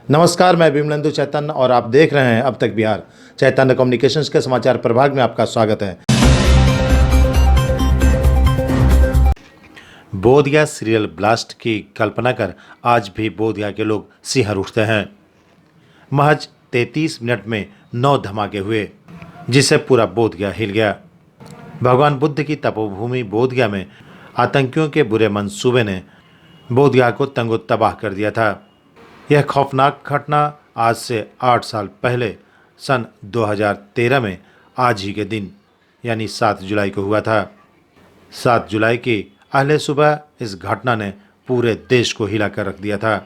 नमस्कार, मैं विमलेंदु चैतन्य और आप देख रहे हैं अब तक बिहार। चैतन्य कम्युनिकेशंस के समाचार प्रभाग में आपका स्वागत है। बोधगया सीरियल ब्लास्ट की कल्पना कर आज भी बोधगया के लोग सिहर उठते हैं। महज 33 मिनट में 9 धमाके हुए, जिससे पूरा बोधगया हिल गया। भगवान बुद्ध की तपोभूमि बोधगया में आतंकियों के बुरे मंसूबे ने बोधगया को तंगो तबाह कर दिया था। यह खौफनाक घटना आज से 8 साल पहले सन 2013 में आज ही के दिन यानी 7 जुलाई को हुआ था। 7 जुलाई की अहले सुबह इस घटना ने पूरे देश को हिला कर रख दिया था।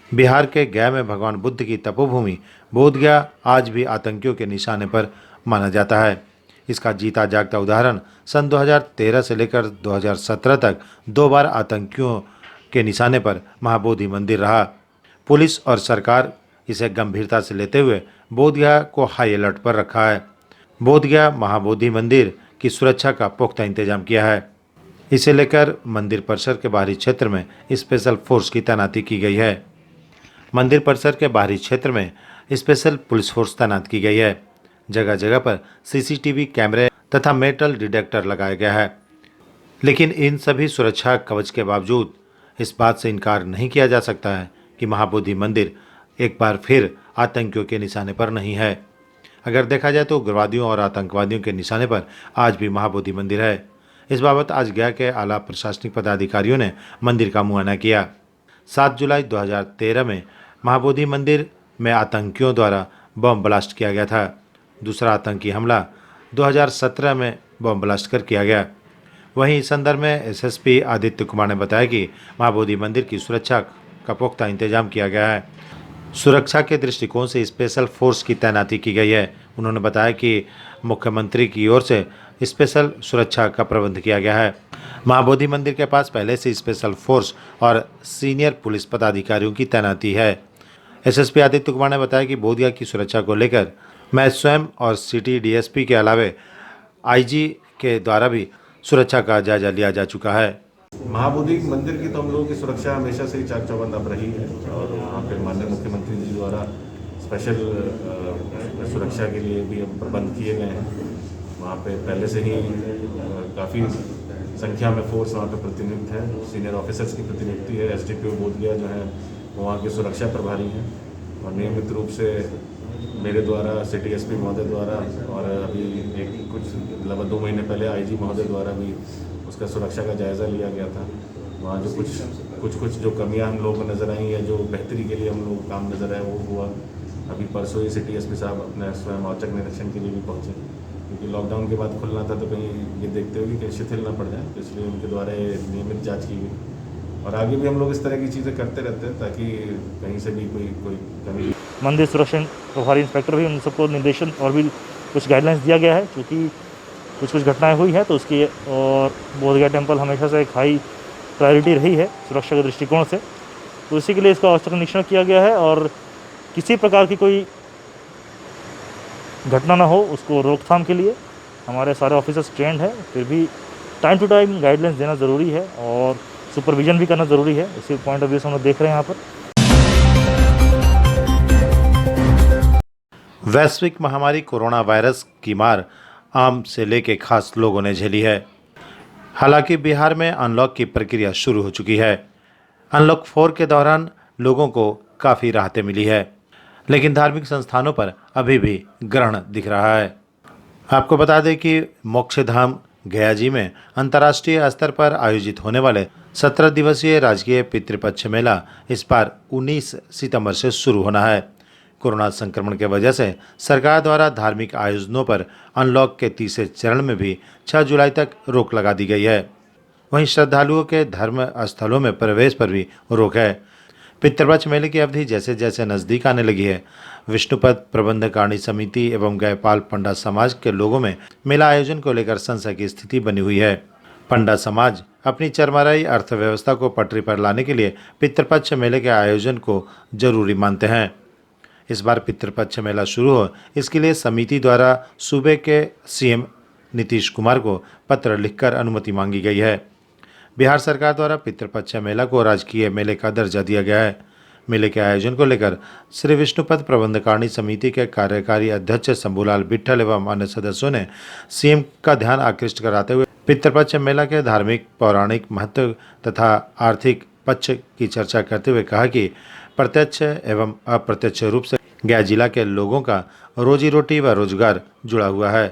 बिहार के गया में भगवान बुद्ध की तपोभूमि बोधगया आज भी आतंकियों के निशाने पर माना जाता है। इसका जीता जागता उदाहरण सन 2013 से लेकर 2017 तक 2 बार आतंकियों के निशाने पर महाबोधि मंदिर रहा। पुलिस और सरकार इसे गंभीरता से लेते हुए बोधगया को हाई अलर्ट पर रखा है। बोधगया महाबोधि मंदिर की सुरक्षा का पुख्ता इंतजाम किया है। इसे लेकर मंदिर परिसर के बाहरी क्षेत्र में स्पेशल फोर्स की तैनाती की गई है। मंदिर परिसर के बाहरी क्षेत्र में स्पेशल पुलिस फोर्स तैनात की गई है। जगह जगह पर सीसीटीवी कैमरे तथा मेटल डिटेक्टर लगाया गया है। लेकिन इन सभी सुरक्षा कवच के बावजूद इस बात से इनकार नहीं किया जा सकता है कि महाबोधि मंदिर एक बार फिर आतंकियों के निशाने पर नहीं है। अगर देखा जाए तो उग्रवादियों और आतंकवादियों के निशाने पर आज भी महाबोधि मंदिर है। इस बाबत आज गया के आला प्रशासनिक पदाधिकारियों ने मंदिर का मुआयना किया। 7 जुलाई 2013 में महाबोधि मंदिर में आतंकियों द्वारा बम ब्लास्ट किया गया था। दूसरा आतंकी हमला 2017 में बम ब्लास्ट कर किया गया। वहीं इस संदर्भ में एसएसपी आदित्य कुमार ने बताया कि महाबोधि मंदिर की सुरक्षा का पुख्ता इंतजाम किया गया है। सुरक्षा के दृष्टिकोण से स्पेशल फोर्स की तैनाती की गई है। उन्होंने बताया कि मुख्यमंत्री की ओर से स्पेशल सुरक्षा का प्रबंध किया गया है। महाबोधि मंदिर के पास पहले से स्पेशल फोर्स और सीनियर पुलिस पदाधिकारियों की तैनाती है। एसएसपी आदित्य कुमार ने बताया कि बोधगया की सुरक्षा को लेकर मैं स्वयं और सिटी डीएसपी के अलावे आईजी के द्वारा भी सुरक्षा का जायजा लिया जा चुका है। महाबोधि मंदिर की तो हम लोगों की सुरक्षा हमेशा से ही चाक चौबंद अब रही है और वहाँ पे माननीय मुख्यमंत्री जी द्वारा स्पेशल सुरक्षा के लिए भी अब प्रबंध किए गए हैं। वहाँ पे पहले से ही काफ़ी संख्या में फोर्स वहाँ पे प्रतिनियुक्त है। सीनियर ऑफिसर्स की प्रतिनियुक्ति है। एसडीपीओ बोधगया जो है वो वहाँ के सुरक्षा प्रभारी हैं और नियमित रूप से मेरे द्वारा सिटी एसपी महोदय द्वारा और अभी कुछ लगभग 2 महीने पहले आईजी महोदय द्वारा भी उसका सुरक्षा का जायज़ा लिया गया था। वहाँ जो कुछ जो कमियां हम लोगों को नज़र आई या जो बेहतरी के लिए हम लोग काम नज़र आए वो हुआ। अभी परसों ही सिटी एसपी साहब अपने स्वयं औचक निरीक्षण के लिए भी पहुँचे, क्योंकि लॉकडाउन के बाद खुलना था तो कहीं ये देखते हुए कि शिथिल न पड़ जाए, तो इसलिए उनके द्वारा ये नियमित जाँच की गई। और आगे भी हम लोग इस तरह की चीज़ें करते रहते हैं ताकि कहीं से भी कोई कमी। मंदिर सुरक्षा प्रभारी इंस्पेक्टर भी उन सबको निर्देशन और भी कुछ गाइडलाइंस दिया गया है, क्योंकि कुछ घटनाएं हुई है तो उसकी, और बोधगया टेम्पल हमेशा से एक हाई प्रायोरिटी रही है सुरक्षा के दृष्टिकोण से, तो इसी के लिए इसका औचक निरीक्षण किया गया है और किसी प्रकार की कोई घटना ना हो उसको रोकथाम के लिए हमारे सारे ऑफिसर्स ट्रेंड है। फिर भी टाइम टू टाइम गाइडलाइंस देना ज़रूरी है और सुपरविजन भी करना ज़रूरी है। इसी पॉइंट ऑफ व्यू से हम लोग देख रहे हैं यहाँ पर। वैश्विक महामारी कोरोना वायरस की मार आम से लेके खास लोगों ने झेली है। हालांकि बिहार में अनलॉक की प्रक्रिया शुरू हो चुकी है। अनलॉक 4 के दौरान लोगों को काफ़ी राहतें मिली है, लेकिन धार्मिक संस्थानों पर अभी भी ग्रहण दिख रहा है। आपको बता दें कि मोक्षधाम गया जी में अंतर्राष्ट्रीय स्तर पर आयोजित होने वाले 17 दिवसीय राजकीय पितृपक्ष मेला इस बार 19 सितंबर से शुरू होना है। कोरोना संक्रमण के वजह से सरकार द्वारा धार्मिक आयोजनों पर अनलॉक के तीसरे चरण में भी 6 जुलाई तक रोक लगा दी गई है। वहीं श्रद्धालुओं के धर्म स्थलों में प्रवेश पर भी रोक है। पितृपक्ष मेले की अवधि जैसे जैसे नज़दीक आने लगी है, विष्णुपद प्रबंधकारिणी समिति एवं गयपाल पंडा समाज के लोगों में मेला आयोजन को लेकर संशय की स्थिति बनी हुई है। पंडा समाज अपनी चरमराई अर्थव्यवस्था को पटरी पर लाने के लिए पितृपक्ष मेले के आयोजन को जरूरी मानते हैं। इस बार पितृपक्ष मेला शुरू हो, इसके लिए समिति द्वारा सूबे के सीएम नीतीश कुमार को पत्र लिखकर अनुमति मांगी गई है। बिहार सरकार द्वारा पितृपक्ष मेला को राजकीय मेले का दर्जा दिया गया है। मेले के आयोजन को लेकर श्री विष्णुपद प्रबंधकारिणी समिति के कार्यकारी अध्यक्ष शंभूलाल बिट्ठल एवं अन्य सदस्यों ने सीएम का ध्यान आकृष्ट कराते हुए पितृपक्ष मेला के धार्मिक पौराणिक महत्व तथा आर्थिक पक्ष की चर्चा करते हुए कहा कि प्रत्यक्ष एवं अप्रत्यक्ष रूप से गया जिला के लोगों का रोजी रोटी व रोजगार जुड़ा हुआ है।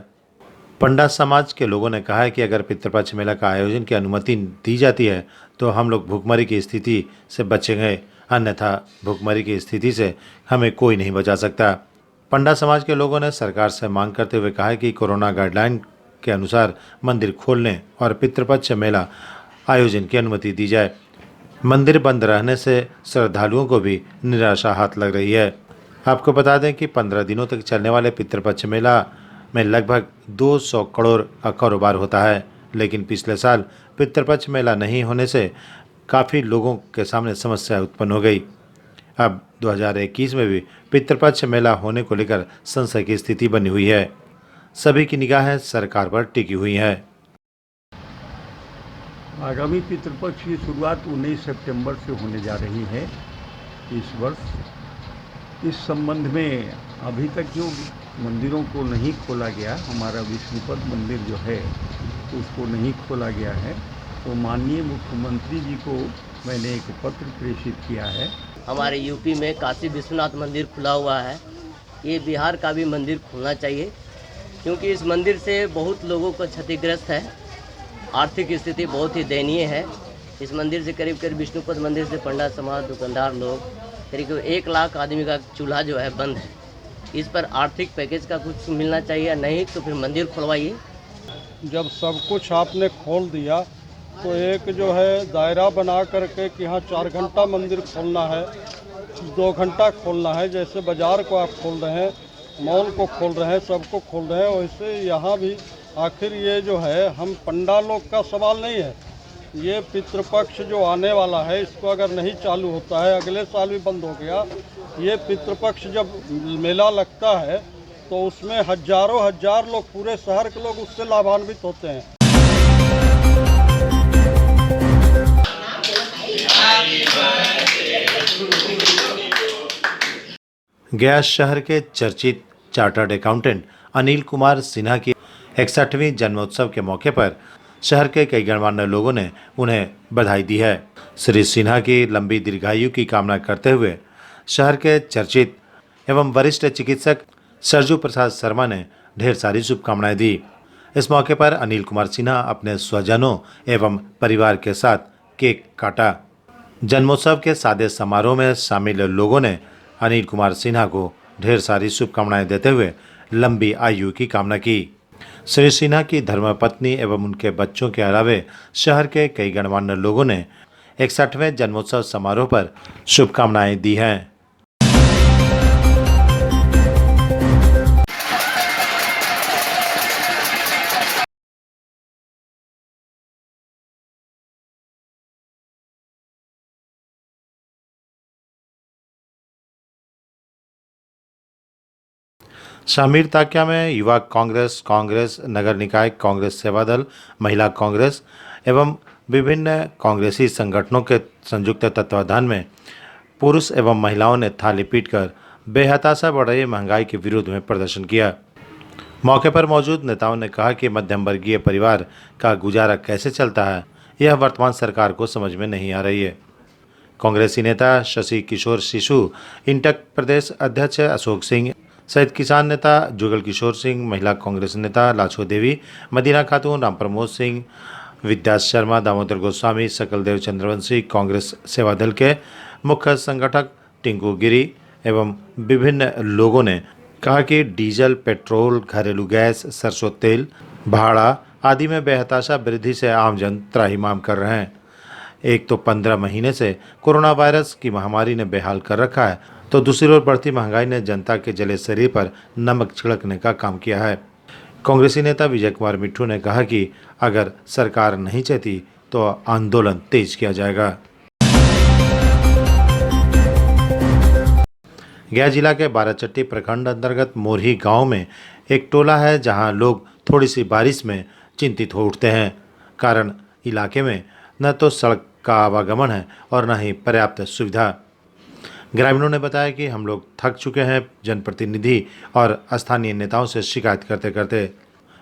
पंडा समाज के लोगों ने कहा है कि अगर पितृपक्ष मेला का आयोजन की अनुमति दी जाती है तो हम लोग भूखमरी की स्थिति से बचेंगे, अन्यथा भूखमरी की स्थिति से हमें कोई नहीं बचा सकता। पंडा समाज के लोगों ने सरकार से मांग करते हुए कहा है कि कोरोना गाइडलाइन के अनुसार मंदिर खोलने और पितृपक्ष मेला आयोजन की अनुमति दी जाए। मंदिर बंद रहने से श्रद्धालुओं को भी निराशा हाथ लग रही है। आपको बता दें कि 15 दिनों तक चलने वाले पितृपक्ष मेला में लगभग 200 करोड़ का कारोबार होता है, लेकिन पिछले साल पितृपक्ष मेला नहीं होने से काफ़ी लोगों के सामने समस्या उत्पन्न हो गई। अब 2021 में भी पितृपक्ष मेला होने को लेकर संशय की स्थिति बनी हुई है। सभी की निगाहें सरकार पर टिकी हुई हैं। आगामी पितृपक्ष की शुरुआत 19 सितंबर से होने जा रही है इस वर्ष। इस संबंध में अभी तक जो मंदिरों को नहीं खोला गया, हमारा विष्णुपद मंदिर जो है उसको नहीं खोला गया है, तो माननीय मुख्यमंत्री जी को मैंने एक पत्र प्रेषित किया है। हमारे यूपी में काशी विश्वनाथ मंदिर खुला हुआ है, ये बिहार का भी मंदिर खुलना चाहिए, क्योंकि इस मंदिर से बहुत लोगों को क्षतिग्रस्त है। आर्थिक स्थिति बहुत ही दयनीय है। इस मंदिर से करीब विष्णुपद मंदिर से पंडा समाज, दुकानदार लोग, करीब 1 लाख आदमी का चूल्हा जो है बंद है। इस पर आर्थिक पैकेज का कुछ मिलना चाहिए, नहीं तो फिर मंदिर खुलवाइए। जब सब कुछ आपने खोल दिया तो एक जो है दायरा बना करके कि हाँ 4 घंटा मंदिर खोलना है, 2 घंटा खोलना है, जैसे बाज़ार को आप खोल रहे हैं, मॉल को खोल रहे हैं, सबको खोल रहे हैं, वैसे यहाँ भी आखिर ये जो है हम पंडा लोग का सवाल नहीं है, ये पितृपक्ष जो आने वाला है इसको अगर नहीं चालू होता है, अगले साल भी बंद हो गया, ये पितृपक्ष जब मेला लगता है तो उसमें हजारों हजार लोग, पूरे शहर के लोग उससे लाभान्वित होते हैं। गया शहर के चर्चित चार्टर्ड अकाउंटेंट अनिल कुमार सिन्हा की 61वीं जन्मोत्सव के मौके पर शहर के कई गणमान्य लोगों ने उन्हें बधाई दी है। श्री सिन्हा की लंबी दीर्घायु की कामना करते हुए शहर के चर्चित एवं वरिष्ठ चिकित्सक सरजू प्रसाद शर्मा ने ढेर सारी शुभकामनाएं दी। इस मौके पर अनिल कुमार सिन्हा अपने स्वजनों एवं परिवार के साथ केक काटा। जन्मोत्सव के सादे समारोह में शामिल लोगों ने अनिल कुमार सिन्हा को ढेर सारी शुभकामनाएं देते हुए लंबी आयु की कामना की। श्री सिन्हा की धर्मपत्नी एवं उनके बच्चों के अलावे शहर के कई गणमान्य लोगों ने 61वें जन्मोत्सव समारोह पर शुभकामनाएं दी हैं। शामिर ताकिया में युवा कांग्रेस, नगर निकाय कांग्रेस सेवा दल, महिला कांग्रेस एवं विभिन्न कांग्रेसी संगठनों के संयुक्त तत्वाधान में पुरुष एवं महिलाओं ने थाली पीटकर बेहताशा बढ़ रही महंगाई के विरोध में प्रदर्शन किया। मौके पर मौजूद नेताओं ने कहा कि मध्यम वर्गीय परिवार का गुजारा कैसे चलता है, यह वर्तमान सरकार को समझ में नहीं आ रही है। कांग्रेसी नेता शशि किशोर शिशु, इंटक प्रदेश अध्यक्ष अशोक सिंह सहित किसान नेता जुगल किशोर सिंह, महिला कांग्रेस नेता लाछो देवी, मदीना खातून, राम प्रमोद सिंह, विद्या शर्मा, दामोदर गोस्वामी, सकलदेव चंद्रवंशी, कांग्रेस सेवा दल के मुख्य संगठक टिंकू गिरी एवं विभिन्न लोगों ने कहा कि डीजल, पेट्रोल, घरेलू गैस, सरसों तेल, भाड़ा आदि में बेहताशा वृद्धि से आमजन त्राहिमाम कर रहे हैं। एक तो 15 महीने से कोरोना वायरस की महामारी ने बेहाल कर रखा है, तो दूसरी ओर बढ़ती महंगाई ने जनता के जले शरीर पर नमक छिड़कने का काम किया है। कांग्रेसी नेता विजय कुमार मिट्ठू ने कहा कि अगर सरकार नहीं चाहती तो आंदोलन तेज किया जाएगा। गया जिला के बाराचट्टी प्रखंड अंतर्गत मोरही गांव में एक टोला है जहां लोग थोड़ी सी बारिश में चिंतित हो उठते हैं, कारण इलाके में न तो सड़क का आवागमन है और न ही पर्याप्त सुविधा। ग्रामीणों ने बताया कि हम लोग थक चुके हैं। जनप्रतिनिधि और स्थानीय नेताओं से शिकायत करते करते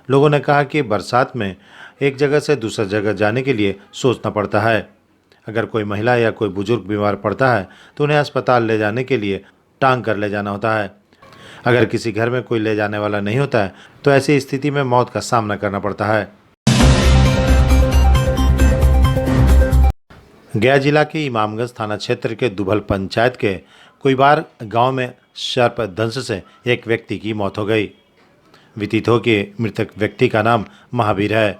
लोगों ने कहा कि बरसात में एक जगह से दूसरी जगह जाने के लिए सोचना पड़ता है। अगर कोई महिला या कोई बुजुर्ग बीमार पड़ता है तो उन्हें अस्पताल ले जाने के लिए टांग कर ले जाना होता है। अगर किसी घर में कोई ले जाने वाला नहीं होता है तो ऐसी स्थिति में मौत का सामना करना पड़ता है। गया जिला के इमामगंज थाना क्षेत्र के दुभल पंचायत के कुइबार गांव में सर्प दंश से एक व्यक्ति की मौत हो गई। विदित हो कि मृतक व्यक्ति का नाम महावीर है।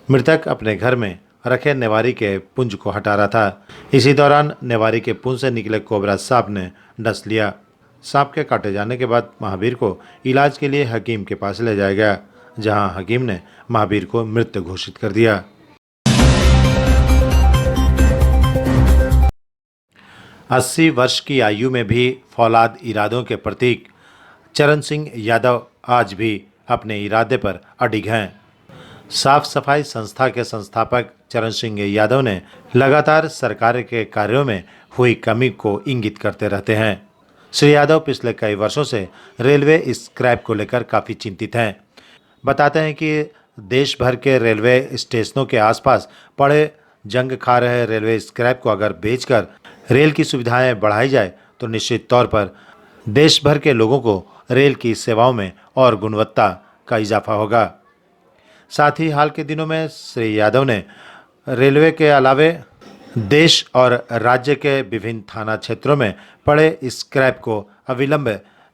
मृतक अपने घर में रखे नेवारी के पुंज को हटा रहा था। इसी दौरान नेवारी के पुंज से निकले कोबरा सांप ने डस लिया। सांप के काटे जाने के बाद महावीर को इलाज के लिए हकीम के पास ले जाया गया, जहां हकीम ने महावीर को मृत घोषित कर दिया। अस्सी वर्ष की आयु में भी फौलाद इरादों के प्रतीक चरण सिंह यादव आज भी अपने इरादे पर अडिग हैं। साफ सफाई संस्था के संस्थापक चरण सिंह यादव ने लगातार सरकार के कार्यों में हुई कमी को इंगित करते रहते हैं। श्री यादव पिछले कई वर्षों से रेलवे स्क्रैप को लेकर काफ़ी चिंतित हैं। बताते हैं कि देश भर के रेलवे स्टेशनों के आसपास पड़े जंग खा रहे रेलवे स्क्रैप को अगर बेचकर रेल की सुविधाएं बढ़ाई जाए तो निश्चित तौर पर देश भर के लोगों को रेल की सेवाओं में और गुणवत्ता का इजाफा होगा। साथ ही हाल के दिनों में श्री यादव ने रेलवे के अलावे देश और राज्य के विभिन्न थाना क्षेत्रों में पड़े स्क्रैप को अविलंब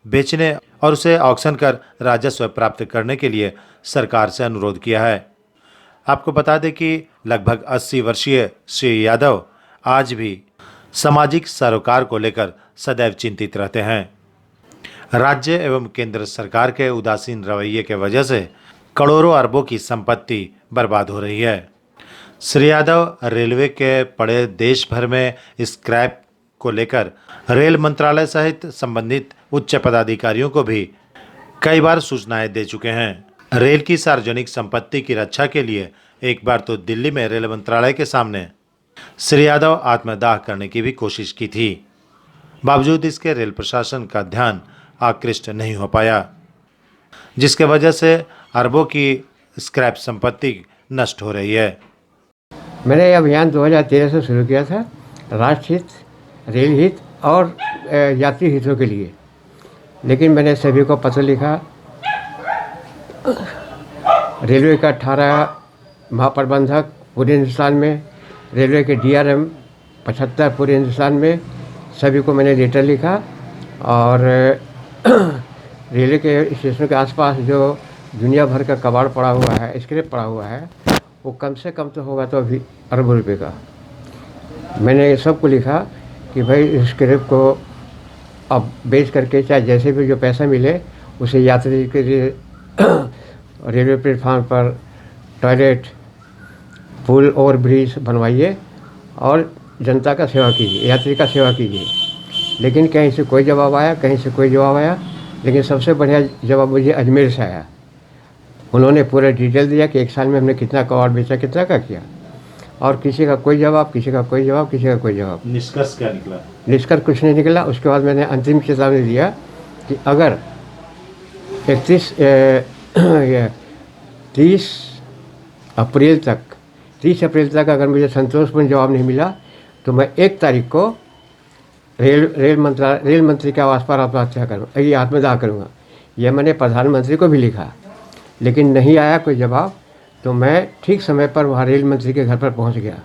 बेचने और उसे ऑक्शन कर राजस्व प्राप्त करने के लिए सरकार से अनुरोध किया है। आपको बता दें कि लगभग 80 वर्षीय श्री यादव आज भी सामाजिक सरोकार को लेकर सदैव चिंतित रहते हैं। राज्य एवं केंद्र सरकार के उदासीन रवैये के वजह से करोड़ों अरबों की संपत्ति बर्बाद हो रही है। श्री यादव रेलवे के पड़े देश भर में स्क्रैप को लेकर रेल मंत्रालय सहित संबंधित उच्च पदाधिकारियों को भी कई बार सूचनाएं दे चुके हैं। रेल की सार्वजनिक संपत्ति की रक्षा के लिए एक बार तो दिल्ली में रेल मंत्रालय के सामने श्री यादव आत्मदाह करने की भी कोशिश की थी। बावजूद इसके रेल प्रशासन का ध्यान आकृष्ट नहीं हो पाया, जिसके वजह से अरबों की स्क्रैप संपत्ति नष्ट हो रही है। मैंने ये अभियान 2013 से शुरू किया था, राष्ट्र हित, रेल हित और यात्री हितों के लिए। लेकिन मैंने सभी को पत्र लिखा। रेलवे का 18 महाप्रबंधक पूरे हिंदुस्तान में, रेलवे के DRM 75 पूरे हिंदुस्तान में, सभी को मैंने लेटर लिखा। और रेलवे के स्टेशन के आसपास जो दुनिया भर का कबाड़ पड़ा हुआ है, स्क्रैप पड़ा हुआ है, वो कम से कम तो होगा तो अभी अरबों रुपए का। मैंने सबको लिखा कि भाई स्क्रैप को अब बेच करके चाहे जैसे भी जो पैसा मिले उसे यात्री के लिए रेलवे प्लेटफार्म पर टॉयलेट, पुल, ओवर ब्रिज बनवाइए और जनता का सेवा कीजिए, यात्री का सेवा कीजिए। लेकिन कहीं से कोई जवाब आया, कहीं से कोई जवाब आया। लेकिन सबसे बढ़िया जवाब मुझे अजमेर से आया। उन्होंने पूरा डिटेल दिया कि 1 साल में हमने कितना कबाड़ बेचा, कितना का किया। और किसी का कोई जवाब, किसी का कोई जवाब, किसी का कोई जवाब। निष्कर्ष क्या निकला? निष्कर्ष कुछ नहीं निकला। उसके बाद मैंने अंतिम चेतावनी दिया कि अगर 30 अप्रैल तक अगर मुझे संतोषपूर्ण जवाब नहीं मिला तो मैं 1 तारीख को रेल मंत्री के आवास पर आत्मदाह करूँगा। यह मैंने प्रधानमंत्री को भी लिखा, लेकिन नहीं आया कोई जवाब। तो मैं ठीक समय पर वहाँ रेल मंत्री के घर पर पहुँच गया।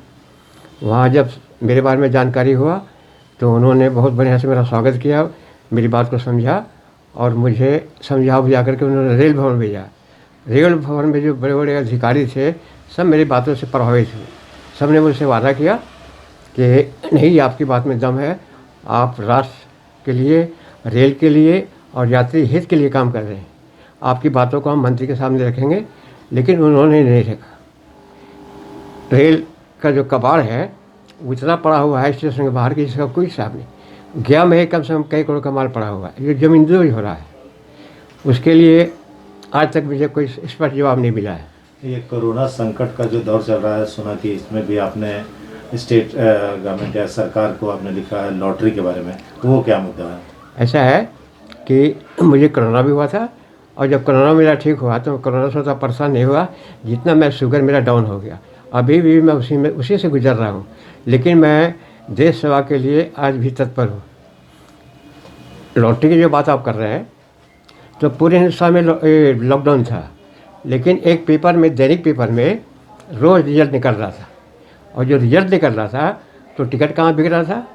वहाँ जब मेरे बारे में जानकारी हुआ तो उन्होंने बहुत बढ़िया से मेरा स्वागत किया, मेरी बात को समझा और मुझे समझा बुझा करके उन्होंने रेल भवन भेजा। रेल भवन में जो बड़े बड़े अधिकारी थे सब मेरी बातों से प्रभावित हुए। सब ने मुझसे वादा किया कि नहीं, आपकी बात में दम है, आप राष्ट्र के लिए, रेल के लिए और यात्री हित के लिए काम कर रहे हैं। आपकी बातों को हम मंत्री के सामने रखेंगे। लेकिन उन्होंने नहीं रखा। रेल का जो कबाड़ है वो इतना पड़ा हुआ है स्टेशन के बाहर की जिसका कोई हिसाब नहीं। गया में कम से कम कई करोड़ का माल पड़ा हुआ है, ये जमींदोज हो रहा है। उसके लिए आज तक मुझे कोई स्पष्ट जवाब नहीं मिला है। ये कोरोना संकट का जो दौर चल रहा है, सुना कि इसमें भी आपने स्टेट गवर्नमेंट या सरकार को आपने लिखा है लॉटरी के बारे में, वो क्या मुद्दा है? ऐसा है कि मुझे कोरोना भी हुआ था, और जब कोरोना मेरा ठीक हुआ तो कोरोना से उतना परेशान नहीं हुआ जितना मैं शुगर मेरा डाउन हो गया। अभी भी मैं उसी से गुजर रहा हूँ, लेकिन मैं देश सेवा के लिए आज भी तत्पर हूँ। लॉटरी की जो बात आप कर रहे हैं, तो पूरे हिंदुस्तान में लॉकडाउन था, लेकिन एक पेपर में, दैनिक पेपर में रोज़ रिजल्ट निकल रहा था, और जो रिजल्ट निकल रहा था तो टिकट कहाँ बिक रहा था,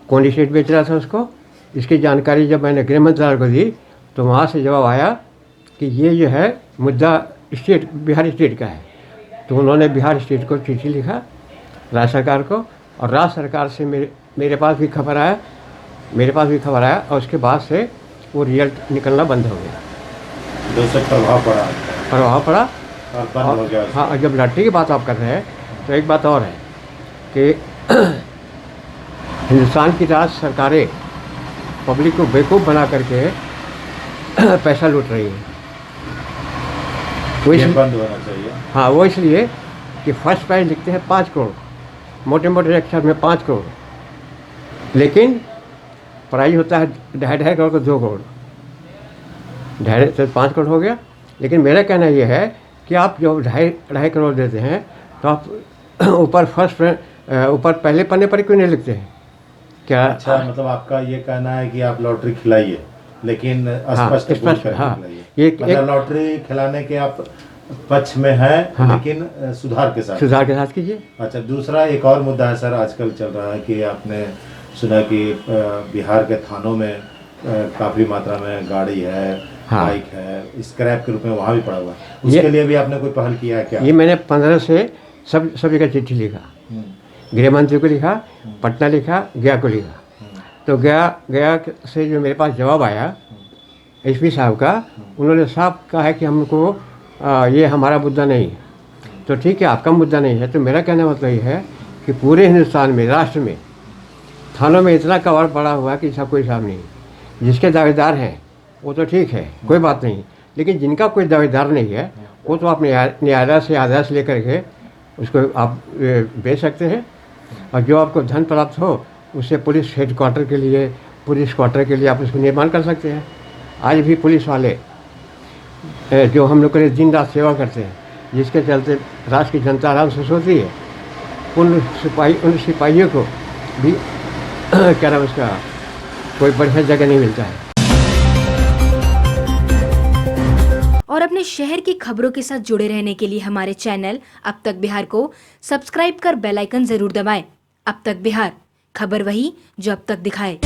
कौन स्टेट बेच रहा था उसको, इसकी जानकारी जब मैंने गृह मंत्रालय को दी तो वहाँ से जवाब आया कि ये जो है मुद्दा स्टेट, बिहार स्टेट का है। तो उन्होंने बिहार स्टेट को चिट्ठी लिखा, राज्य सरकार को, और राज्य सरकार से मेरे पास भी खबर आया, और उसके बाद से वो रिजल्ट निकलना बंद हो गया। तो उससे प्रभाव पड़ा और बंद हो गया। हाँ, और जब लॉटरी की बात आप कर रहे हैं तो एक बात और है कि हिंदुस्तान की राज्य सरकारें पब्लिक को बेवकूफ़ बना करके पैसा लूट रही है। ये बंद होना चाहिए। हाँ, वो इसलिए कि फर्स्ट प्राइज लिखते हैं 5 करोड़, मोटे मोटे अक्षर में 5 करोड़, लेकिन प्राइज होता है 2.5 करोड़ को 2 करोड़, 5 करोड़ हो गया। लेकिन मेरा कहना ये है कि आप जो 2.5 करोड़ देते हैं तो आप ऊपर पहले पन्ने पर क्यों नहीं लिखते हैं? क्या? अच्छा, मतलब आपका ये कहना है कि आप लॉटरी खिलाइए, लेकिन स्पष्ट खिलाइए। मतलब लॉटरी खिलाने के आप पक्ष में है, लेकिन सुधार के साथ कीजिए। अच्छा, दूसरा एक और मुद्दा है सर, आजकल चल रहा है कि आपने सुना कि बिहार के थानों में काफ़ी मात्रा में गाड़ी है, बाइक है, स्क्रैप के रूप में वहाँ भी पड़ा हुआ है। उसके लिए भी आपने कोई पहल किया है क्या? ये मैंने 15 से सब जगह चिट्ठी लिखा, गृह मंत्री को लिखा, पटना लिखा, गया को लिखा। तो गया से जो मेरे पास जवाब आया एसपी साहब का, उन्होंने साफ कहा है कि हमको ये हमारा मुद्दा नहीं है। तो ठीक है, आपका मुद्दा नहीं है, तो मेरा कहने का मतलब ये है कि पूरे हिंदुस्तान में, राष्ट्र में, थानों में इतना कवर पड़ा हुआ है कि इसका कोई हिसाब नहीं। जिसके दावेदार हैं वो तो ठीक है, कोई बात नहीं, लेकिन जिनका कोई दावेदार नहीं है वो तो आप न्यायालय से आदेश लेकर के उसको आप बेच सकते हैं, और जो आपको धन प्राप्त हो उससे पुलिस हेडक्वार्टर के लिए, पुलिस क्वार्टर के लिए आप उसको निर्माण कर सकते हैं। आज भी पुलिस वाले जो हम लोग के लिए दिन रात सेवा करते हैं, जिसके चलते राष्ट्र की जनता आराम से सोती है, उन सिपाहियों को भी क्या नाम उसका, कोई बढ़िया जगह नहीं मिलता है। और अपने शहर की खबरों के साथ जुड़े रहने के लिए हमारे चैनल अब तक बिहार को सब्सक्राइब कर बेल आइकन जरूर दबाएं। अब तक बिहार, खबर वही जो अब तक दिखाए।